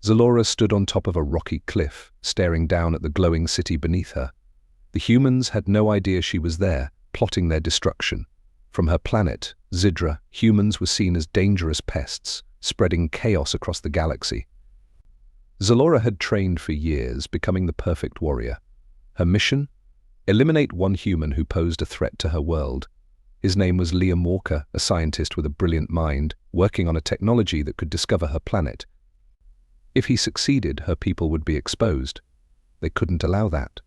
Zalora stood on top of a rocky cliff, staring down at the glowing city beneath her. The humans had no idea she was there, plotting their destruction. From her planet, Zara, humans were seen as dangerous pests, spreading chaos across the galaxy. Zalora had trained for years, becoming the perfect warrior. Her mission? Eliminate one human who posed a threat to her world. His name was Liam Walker, a scientist with a brilliant mind, working on a technology that could discover her planet. If he succeeded, her people would be exposed. They couldn't allow that.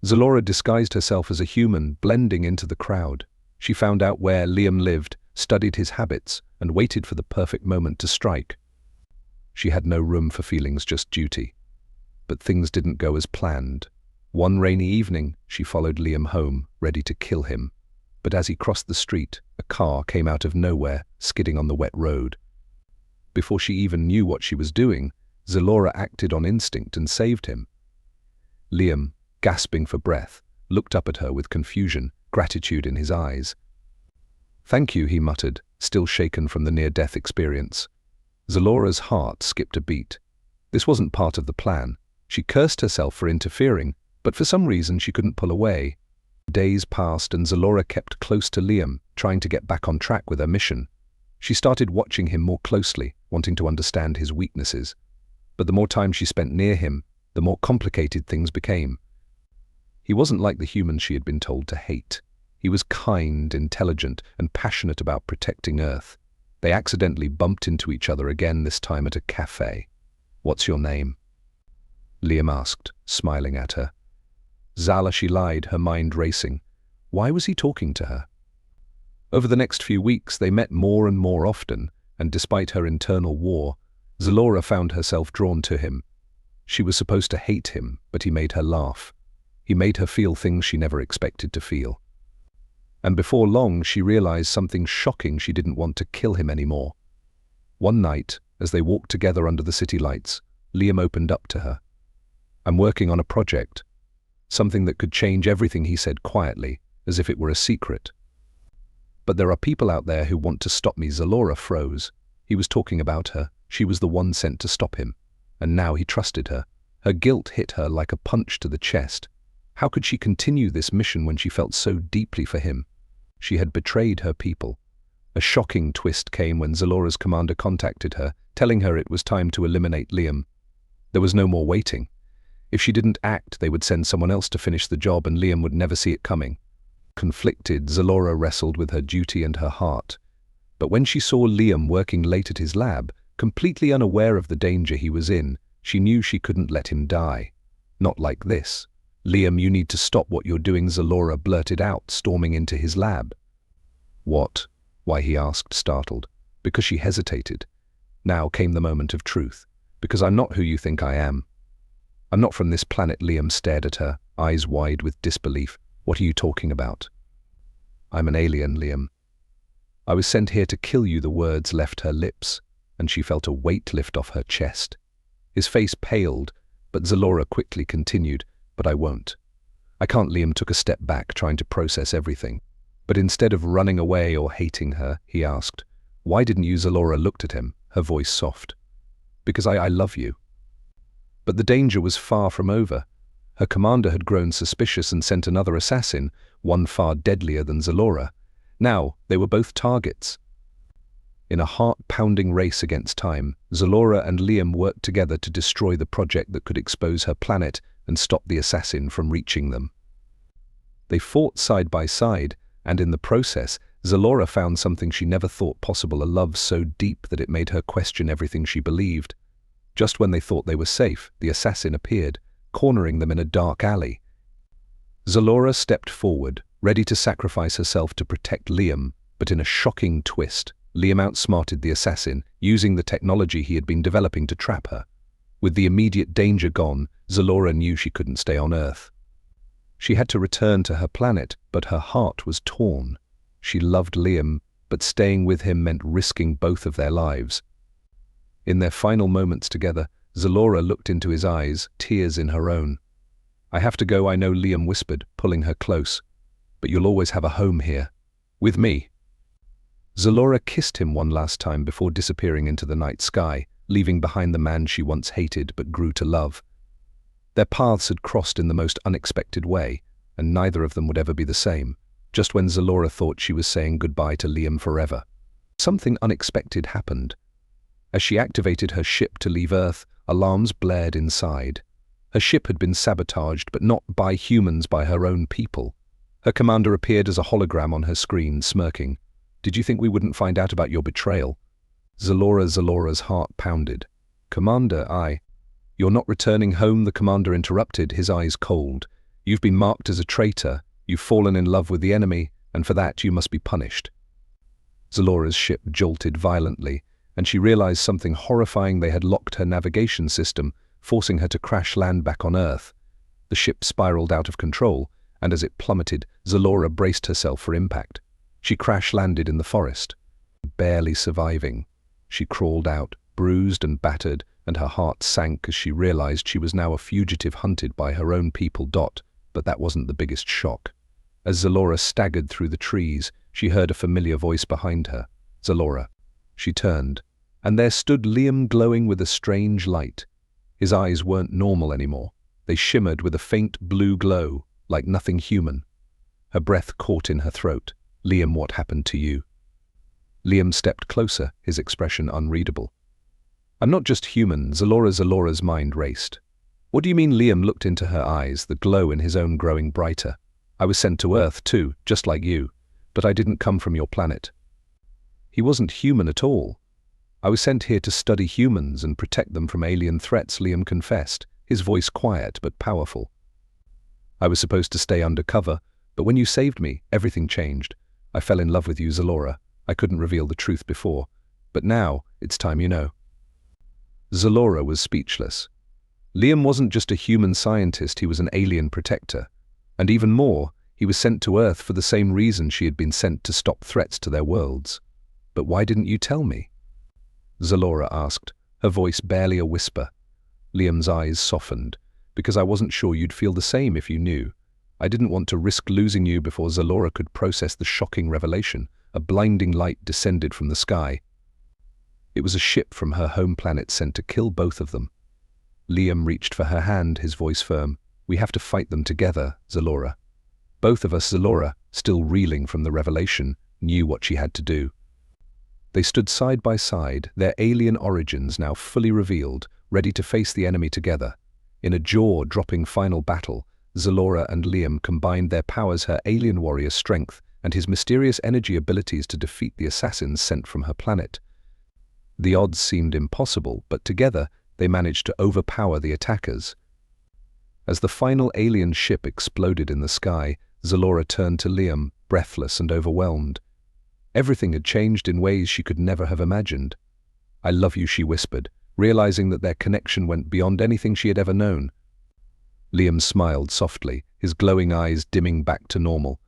Zalora disguised herself as a human, blending into the crowd. She found out where Liam lived, studied his habits, and waited for the perfect moment to strike. She had no room for feelings, just duty. But things didn't go as planned. One rainy evening, she followed Liam home, ready to kill him. But as he crossed the street, a car came out of nowhere, skidding on the wet road. Before she even knew what she was doing, Zalora acted on instinct and saved him. Liam, gasping for breath, looked up at her with confusion, gratitude in his eyes. "Thank you," he muttered, still shaken from the near-death experience. Zalora's heart skipped a beat. This wasn't part of the plan. She cursed herself for interfering, but for some reason she couldn't pull away. Days passed and Zalora kept close to Liam, trying to get back on track with her mission. She started watching him more closely, wanting to understand his weaknesses. But the more time she spent near him, the more complicated things became. He wasn't like the humans she had been told to hate. He was kind, intelligent, and passionate about protecting Earth. They accidentally bumped into each other again, this time at a cafe. "What's your name?" Liam asked, smiling at her. Zara, she lied, her mind racing. Why was he talking to her? Over the next few weeks, they met more and more often, and despite her internal war, Zalora found herself drawn to him. She was supposed to hate him, but he made her laugh. He made her feel things she never expected to feel. And before long, she realized something shocking: she didn't want to kill him anymore. One night, as they walked together under the city lights, Liam opened up to her. "I'm working on a project. Something that could change everything," he said quietly, as if it were a secret. "But there are people out there who want to stop me." Zalora froze. He was talking about her. She was the one sent to stop him. And now he trusted her. Her guilt hit her like a punch to the chest. How could she continue this mission when she felt so deeply for him? She had betrayed her people. A shocking twist came when Zalora's commander contacted her, telling her it was time to eliminate Liam. There was no more waiting. If she didn't act, they would send someone else to finish the job, and Liam would never see it coming. Conflicted, Zalora wrestled with her duty and her heart. But when she saw Liam working late at his lab, completely unaware of the danger he was in, she knew she couldn't let him die. "Not like this. Liam, you need to stop what you're doing," Zalora blurted out, storming into his lab. "What?" "Why?" he asked, startled. Because she hesitated. Now came the moment of truth. "Because I'm not who you think I am. I'm not from this planet." Liam stared at her, eyes wide with disbelief. "What are you talking about?" "I'm an alien, Liam. I was sent here to kill you." The words left her lips, and she felt a weight lift off her chest. His face paled, but Zalora quickly continued, "But I won't. I can't." Liam took a step back, trying to process everything. But instead of running away or hating her, he asked, "Why didn't you?" Zalora looked at him, her voice soft. "Because I love you." But the danger was far from over. Her commander had grown suspicious and sent another assassin, one far deadlier than Zalora. Now they were both targets. In a heart-pounding race against time, Zalora and Liam worked together to destroy the project that could expose her planet and stop the assassin from reaching them. They fought side by side, and in the process, Zalora found something she never thought possible: a love so deep that it made her question everything she believed. Just when they thought they were safe, the assassin appeared, cornering them in a dark alley. Zalora stepped forward, ready to sacrifice herself to protect Liam, but in a shocking twist, Liam outsmarted the assassin, using the technology he had been developing to trap her. With the immediate danger gone, Zalora knew she couldn't stay on Earth. She had to return to her planet, but her heart was torn. She loved Liam, but staying with him meant risking both of their lives. In their final moments together, Zalora looked into his eyes, tears in her own. "I have to go, I know," Liam whispered, pulling her close. "But you'll always have a home here. With me." Zalora kissed him one last time before disappearing into the night sky, leaving behind the man she once hated but grew to love. Their paths had crossed in the most unexpected way, and neither of them would ever be the same, just when Zalora thought she was saying goodbye to Liam forever. Something unexpected happened. As she activated her ship to leave Earth, alarms blared inside. Her ship had been sabotaged, but not by humans, by her own people. Her commander appeared as a hologram on her screen, smirking. "Did you think we wouldn't find out about your betrayal?" Zalora's heart pounded. "Commander, You're not returning home," the commander interrupted, his eyes cold. "You've been marked as a traitor, you've fallen in love with the enemy, and for that you must be punished." Zalora's ship jolted violently, and she realized something horrifying. They had locked her navigation system, forcing her to crash land back on Earth. The ship spiraled out of control, and as it plummeted, Zalora braced herself for impact. She crash-landed in the forest. Barely surviving, she crawled out, bruised and battered, and her heart sank as she realized she was now a fugitive hunted by her own people. But that wasn't the biggest shock. As Zalora staggered through the trees, she heard a familiar voice behind her. "Zalora." She turned, and there stood Liam, glowing with a strange light. His eyes weren't normal anymore. They shimmered with a faint blue glow, like nothing human. Her breath caught in her throat. "Liam, what happened to you?" Liam stepped closer, his expression unreadable. "I'm not just human." Zalora's mind raced. "What do you mean?" Liam looked into her eyes, the glow in his own growing brighter. "I was sent to Earth too, just like you, but I didn't come from your planet." He wasn't human at all. "I was sent here to study humans and protect them from alien threats," Liam confessed, his voice quiet but powerful. "I was supposed to stay undercover, but when you saved me, everything changed. I fell in love with you, Zalora. I couldn't reveal the truth before, but now it's time you know." Zalora was speechless. Liam wasn't just a human scientist, he was an alien protector. And even more, he was sent to Earth for the same reason she had been sent, to stop threats to their worlds. "But why didn't you tell me?" Zalora asked, her voice barely a whisper. Liam's eyes softened. "Because I wasn't sure you'd feel the same if you knew. I didn't want to risk losing you before Zalora could process the shocking revelation." A blinding light descended from the sky. It was a ship from her home planet sent to kill both of them. Liam reached for her hand, his voice firm. "We have to fight them together, Zalora." Both of us, Zalora, still reeling from the revelation, knew what she had to do. They stood side by side, their alien origins now fully revealed, ready to face the enemy together. In a jaw-dropping final battle, Zalora and Liam combined their powers, her alien warrior strength and his mysterious energy abilities, to defeat the assassins sent from her planet. The odds seemed impossible, but together they managed to overpower the attackers. As the final alien ship exploded in the sky, Zalora turned to Liam, breathless and overwhelmed. Everything had changed in ways she could never have imagined. "I love you," she whispered, realizing that their connection went beyond anything she had ever known. Liam smiled softly, his glowing eyes dimming back to normal.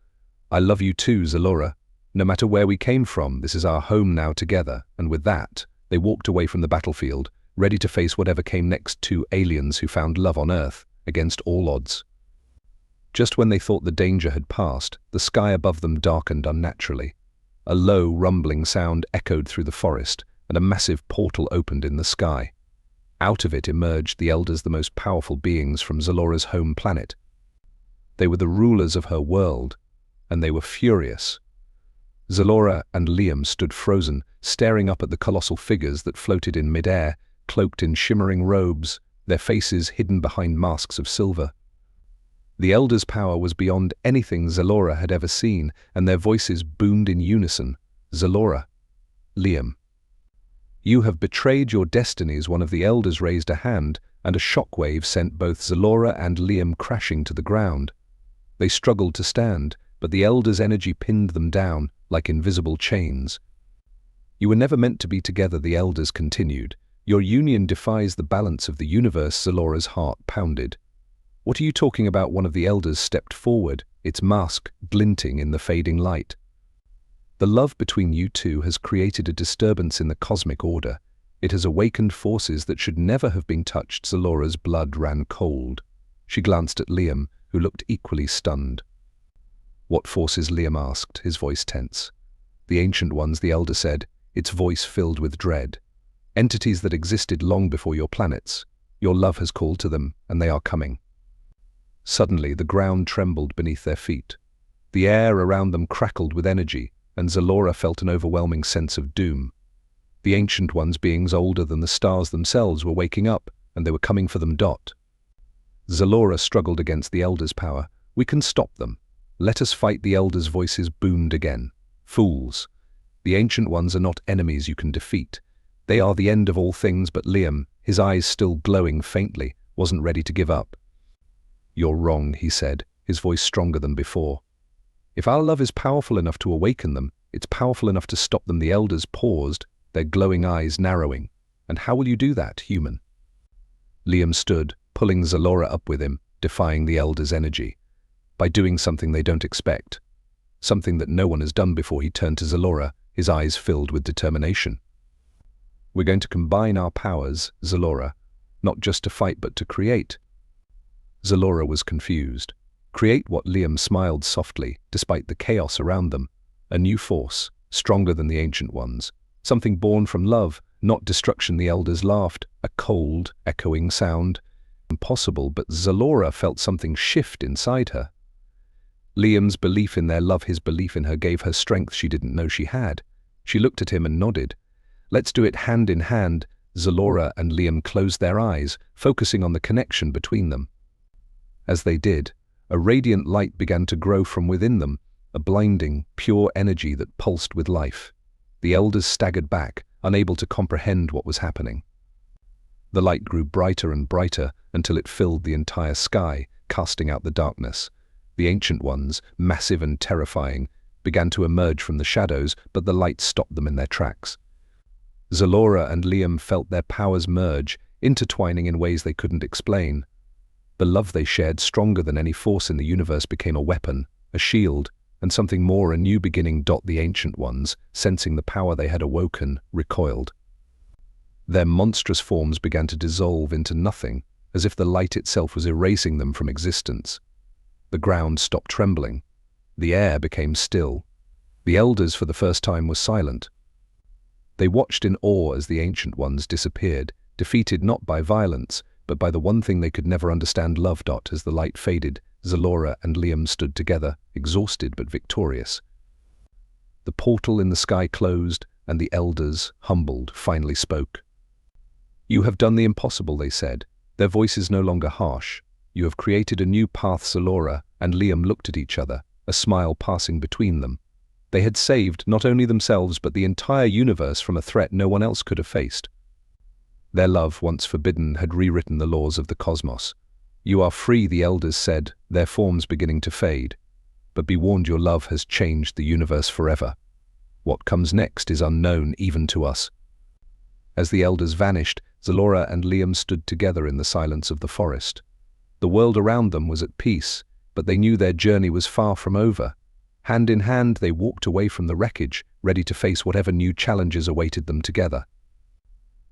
"I love you too, Zalora. No matter where we came from, this is our home now together." And with that, they walked away from the battlefield, ready to face whatever came next. Two aliens who found love on Earth, against all odds. Just when they thought the danger had passed, the sky above them darkened unnaturally. A low, rumbling sound echoed through the forest, and a massive portal opened in the sky. Out of it emerged the Elders, the most powerful beings from Zalora's home planet. They were the rulers of her world, and they were furious. Zalora and Liam stood frozen, staring up at the colossal figures that floated in midair, cloaked in shimmering robes, their faces hidden behind masks of silver. The Elders' power was beyond anything Zalora had ever seen, and their voices boomed in unison. "Zalora, Liam, you have betrayed your destinies." One of the Elders raised a hand, and a shockwave sent both Zalora and Liam crashing to the ground. They struggled to stand, but the Elders' energy pinned them down like invisible chains. "You were never meant to be together," the Elders continued. "Your union defies the balance of the universe." Zalora's heart pounded. "What are you talking about?" One of the Elders stepped forward, its mask glinting in the fading light. "The love between you two has created a disturbance in the cosmic order. It has awakened forces that should never have been touched." Zalora's blood ran cold. She glanced at Liam, who looked equally stunned. "What forces?" Liam asked, his voice tense. "The ancient ones," the Elder said, its voice filled with dread. entities that existed long before your planets. Your love has called to them, and they are coming." Suddenly, the ground trembled beneath their feet. The air around them crackled with energy, and Zalora felt an overwhelming sense of doom. The Ancient Ones, beings older than the stars themselves, were waking up, and they were coming for them. Zalora struggled against the Elders' power. "We can stop them. Let us fight." The Elders' voices boomed again. "Fools! The Ancient Ones are not enemies you can defeat. They are the end of all things." But Liam, his eyes still glowing faintly, wasn't ready to give up. "You're wrong," he said, his voice stronger than before. "If our love is powerful enough to awaken them, it's powerful enough to stop them." The Elders paused, their glowing eyes narrowing. "And how will you do that, human?" Liam stood, pulling Zalora up with him, defying the Elders' energy. "By doing something they don't expect. Something that no one has done before." He turned to Zalora, his eyes filled with determination. "We're going to combine our powers, Zalora, not just to fight but to create." Zalora was confused. Create what? Liam smiled softly, despite the chaos around them. "A new force, stronger than the Ancient Ones. Something born from love, not destruction." The Elders laughed, a cold, echoing sound. Impossible, but Zalora felt something shift inside her. Liam's belief in their love, his belief in her, gave her strength she didn't know she had. She looked at him and nodded. "Let's do it hand in hand." Zalora and Liam closed their eyes, focusing on the connection between them. As they did, a radiant light began to grow from within them, a blinding, pure energy that pulsed with life. The Elders staggered back, unable to comprehend what was happening. The light grew brighter and brighter until it filled the entire sky, casting out the darkness. The Ancient Ones, massive and terrifying, began to emerge from the shadows, but the light stopped them in their tracks. Zalora and Liam felt their powers merge, intertwining in ways they couldn't explain. The love they shared, stronger than any force in the universe, became a weapon, a shield, and something more, a new beginning. The Ancient Ones, sensing the power they had awoken, recoiled. Their monstrous forms began to dissolve into nothing, as if the light itself was erasing them from existence. The ground stopped trembling. The air became still. The Elders, for the first time, were silent. They watched in awe as the Ancient Ones disappeared, defeated not by violence, but by the one thing they could never understand, love. As the light faded, Zalora and Liam stood together, exhausted but victorious. The portal in the sky closed, and the Elders, humbled, finally spoke. "You have done the impossible," they said, their voices no longer harsh. "You have created a new path." Zalora and Liam looked at each other, a smile passing between them. They had saved not only themselves but the entire universe from a threat no one else could have faced. Their love, once forbidden, had rewritten the laws of the cosmos. "You are free," the Elders said, their forms beginning to fade. "But be warned, your love has changed the universe forever. What comes next is unknown even to us." As the Elders vanished, Zalora and Liam stood together in the silence of the forest. The world around them was at peace, but they knew their journey was far from over. Hand in hand, they walked away from the wreckage, ready to face whatever new challenges awaited them together.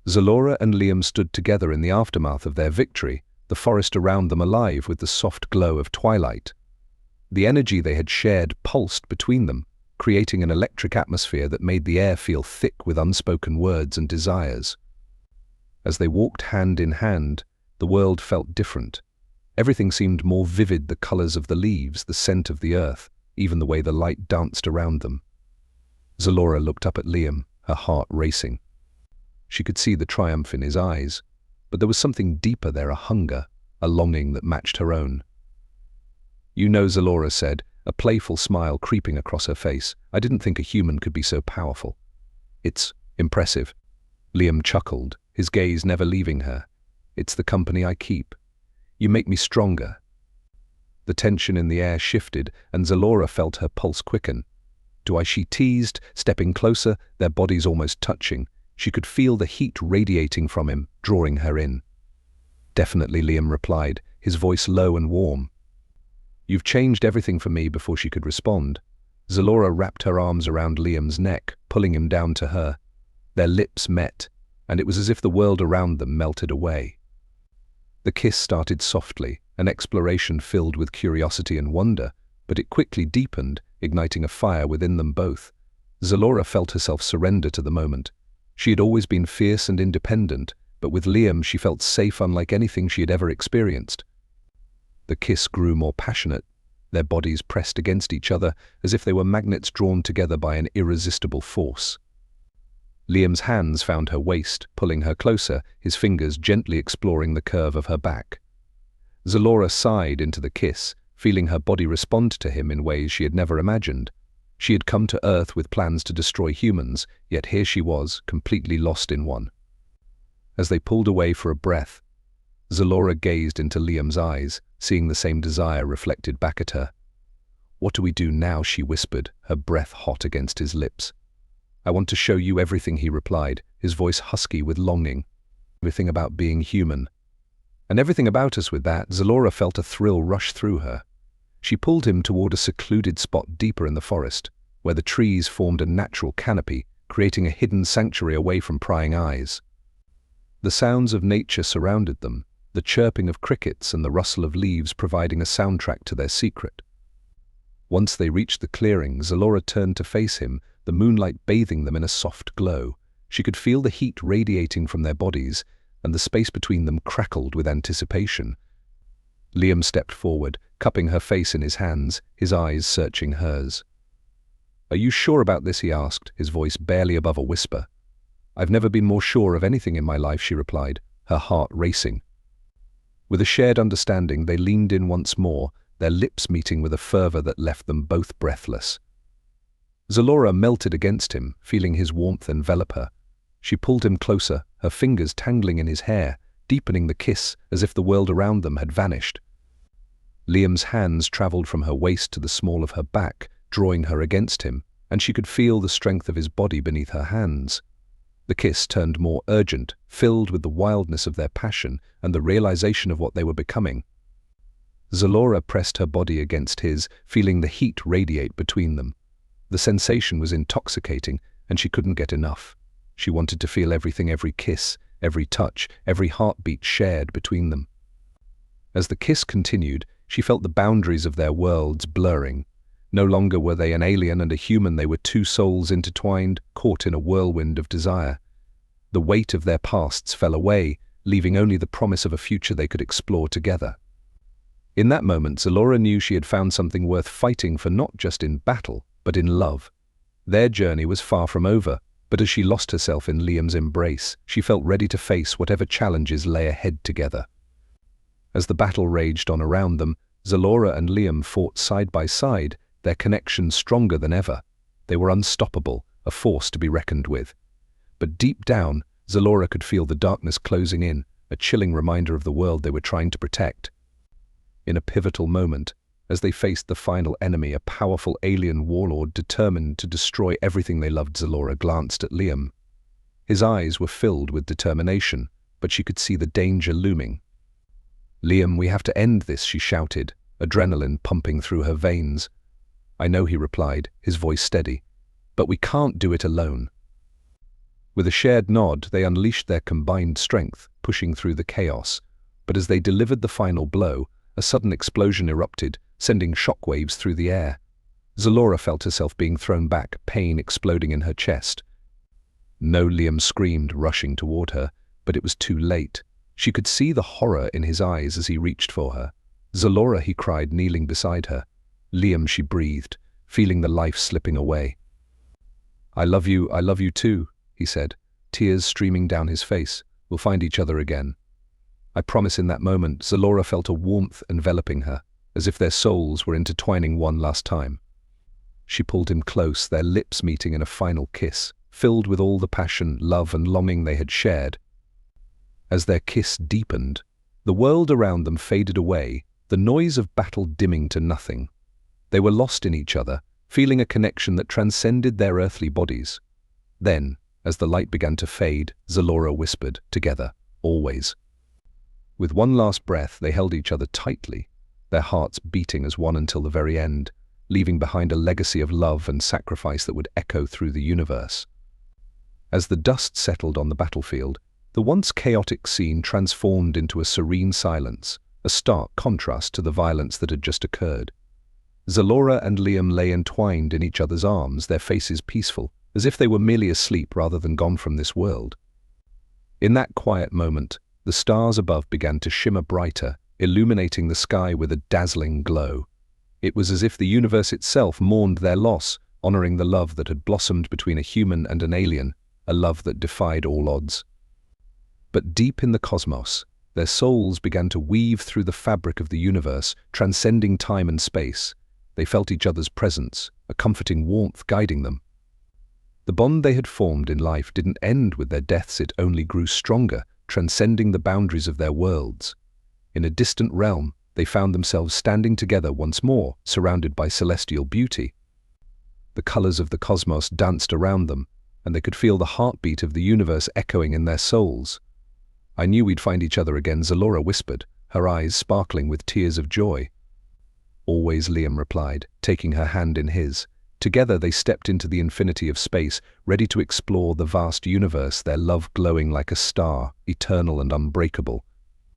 Zalora and Liam stood together in the aftermath of their victory, the forest around them alive with the soft glow of twilight. The energy they had shared pulsed between them, creating an electric atmosphere that made the air feel thick with unspoken words and desires. As they walked hand in hand, the world felt different. Everything seemed more vivid, the colors of the leaves, the scent of the earth, even the way the light danced around them. Zalora looked up at Liam, her heart racing. She could see the triumph in his eyes, but there was something deeper there, a hunger, a longing that matched her own. "You know," Zalora said, a playful smile creeping across her face, "I didn't think a human could be so powerful." "It's impressive." Liam chuckled, his gaze never leaving her. "It's the company I keep. You make me stronger." The tension in the air shifted, and Zalora felt her pulse quicken. "Do I?" she teased, stepping closer, their bodies almost touching. She could feel the heat radiating from him, drawing her in. "Definitely," Liam replied, his voice low and warm. "You've changed everything for me." Before she could respond, Zalora wrapped her arms around Liam's neck, pulling him down to her. Their lips met, and it was as if the world around them melted away. The kiss started softly, an exploration filled with curiosity and wonder, but it quickly deepened, igniting a fire within them both. Zalora felt herself surrender to the moment. She had always been fierce and independent, but with Liam she felt safe unlike anything she had ever experienced. The kiss grew more passionate, their bodies pressed against each other as if they were magnets drawn together by an irresistible force. Liam's hands found her waist, pulling her closer, his fingers gently exploring the curve of her back. Zalora sighed into the kiss, feeling her body respond to him in ways she had never imagined. She had come to Earth with plans to destroy humans, yet here she was, completely lost in one. As they pulled away for a breath, Zalora gazed into Liam's eyes, seeing the same desire reflected back at her. "What do we do now?" she whispered, her breath hot against his lips. "I want to show you everything," he replied, his voice husky with longing. "Everything about being human." And everything about us with that. Zalora felt a thrill rush through her. She pulled him toward a secluded spot deeper in the forest, where the trees formed a natural canopy, creating a hidden sanctuary away from prying eyes. The sounds of nature surrounded them, the chirping of crickets and the rustle of leaves providing a soundtrack to their secret. Once they reached the clearing, Zalora turned to face him, the moonlight bathing them in a soft glow. She could feel the heat radiating from their bodies, and the space between them crackled with anticipation. Liam stepped forward, cupping her face in his hands, his eyes searching hers. "Are you sure about this?" he asked, his voice barely above a whisper. "I've never been more sure of anything in my life," she replied, her heart racing. With a shared understanding, they leaned in once more, their lips meeting with a fervor that left them both breathless. Zalora melted against him, feeling his warmth envelop her. She pulled him closer, her fingers tangling in his hair, deepening the kiss as if the world around them had vanished. Liam's hands traveled from her waist to the small of her back, drawing her against him, and she could feel the strength of his body beneath her hands. The kiss turned more urgent, filled with the wildness of their passion and the realization of what they were becoming. Zalora pressed her body against his, feeling the heat radiate between them. The sensation was intoxicating, and she couldn't get enough. She wanted to feel everything, every kiss, every touch, every heartbeat shared between them. As the kiss continued, she felt the boundaries of their worlds blurring. No longer were they an alien and a human, they were two souls intertwined, caught in a whirlwind of desire. The weight of their pasts fell away, leaving only the promise of a future they could explore together. In that moment, Zalora knew she had found something worth fighting for, not just in battle, but in love. Their journey was far from over, but as she lost herself in Liam's embrace, she felt ready to face whatever challenges lay ahead together. As the battle raged on around them, Zalora and Liam fought side by side, their connection stronger than ever. They were unstoppable, a force to be reckoned with. But deep down, Zalora could feel the darkness closing in, a chilling reminder of the world they were trying to protect. In a pivotal moment, as they faced the final enemy, a powerful alien warlord determined to destroy everything they loved, Zalora glanced at Liam. His eyes were filled with determination, but she could see the danger looming. "Liam, we have to end this," she shouted, adrenaline pumping through her veins. "I know," he replied, his voice steady, "but we can't do it alone." With a shared nod, they unleashed their combined strength, pushing through the chaos. But as they delivered the final blow, a sudden explosion erupted, sending shockwaves through the air. Zalora felt herself being thrown back, pain exploding in her chest. "No," Liam screamed, rushing toward her, but it was too late. She could see the horror in his eyes as he reached for her. "Zalora," he cried, kneeling beside her. "Liam," she breathed, feeling the life slipping away. I love you too," he said, tears streaming down his face. "We'll find each other again." I promise. In that moment, Zalora felt a warmth enveloping her, as if their souls were intertwining one last time. She pulled him close, their lips meeting in a final kiss, filled with all the passion, love and longing they had shared. As their kiss deepened, the world around them faded away, the noise of battle dimming to nothing. They were lost in each other, feeling a connection that transcended their earthly bodies. Then, as the light began to fade, Zalora whispered, "Together, always." With one last breath, they held each other tightly, their hearts beating as one until the very end, leaving behind a legacy of love and sacrifice that would echo through the universe. As the dust settled on the battlefield, the once chaotic scene transformed into a serene silence, a stark contrast to the violence that had just occurred. Zalora and Liam lay entwined in each other's arms, their faces peaceful, as if they were merely asleep rather than gone from this world. In that quiet moment, the stars above began to shimmer brighter, illuminating the sky with a dazzling glow. It was as if the universe itself mourned their loss, honoring the love that had blossomed between a human and an alien, a love that defied all odds. But deep in the cosmos, their souls began to weave through the fabric of the universe, transcending time and space. They felt each other's presence, a comforting warmth guiding them. The bond they had formed in life didn't end with their deaths, it only grew stronger, transcending the boundaries of their worlds. In a distant realm, they found themselves standing together once more, surrounded by celestial beauty. The colors of the cosmos danced around them, and they could feel the heartbeat of the universe echoing in their souls. "I knew we'd find each other again," Zara whispered, her eyes sparkling with tears of joy. "Always," Liam replied, taking her hand in his. Together they stepped into the infinity of space, ready to explore the vast universe, their love glowing like a star, eternal and unbreakable.